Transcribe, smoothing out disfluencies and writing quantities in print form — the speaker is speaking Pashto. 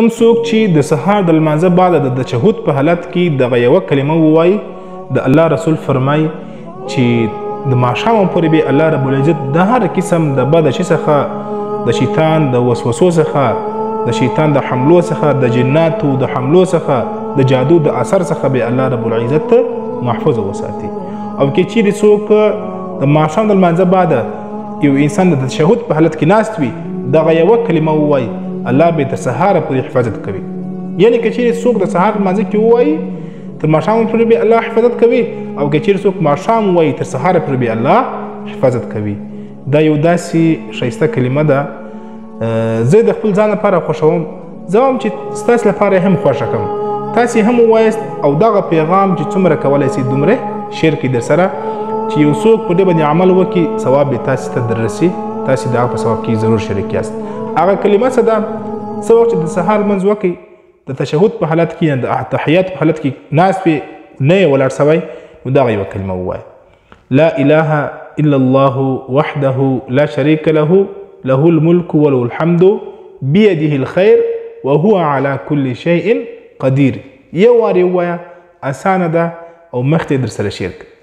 کوم څوک چې د سهار د لمانځه بعد د تشهد په حالت کې دغه یوه کلمه ووایي، د الله رسول فرمایي چې د ماښامه پورې به الله رب العزت د هر قسم د بد شي څخه، د شیطان د وسوسو څخه، د شیطان د حملو څخه، د جناتو د حملو څخه، د جادو د اثر څخه به الله رب العزت محفوظ وساتي. او که چیرې څوک د ماښام د لمانځه بعد یو انسان د تشهد په حالت کې ناست وي، دغه یوه کلمه ووایي، الله به تر سهاره پورې حفاظت کوي. یعنې که چیرې څوک د سهار لمانځه کې ووایي، تر ماښامه پورې به الله حفاظت کوي، او که چیرې څوک ماښام ووایي، تر سهاره پورې به الله حفاظت کوي. دا یو داسې ښایسته کلمه ده، زه د خپل ځان لپاره خوښوم، زه وایم چې ستاسې لپاره هم خوښه کړم، تاسې هم ووایاست او دغه پیغام چې څومره کولی شئ دومره شیر کړئ درسره، چې یو څوک په دې باندې عمل وکړي، ثواب به تاسې ته در رسي، تاسې د هغه په ثواب کې ضرور شریک یاست. هغه کلمه څه ده؟ څه وخت چې د سهار لمونځ وکړئ، د تشهد په حالت کې، د تحیات په حالت کې ناست وي، نه یې ولاړ سوی، نو دغه یوه کلمه ووایه: لا اله الا الله وحده لا شریک له له الملک وله الحمد بیده الخیر وهو على كل شیء قدیر. یو وار یې ووایه، اسانه ده او مخکې در سره شیر کړه.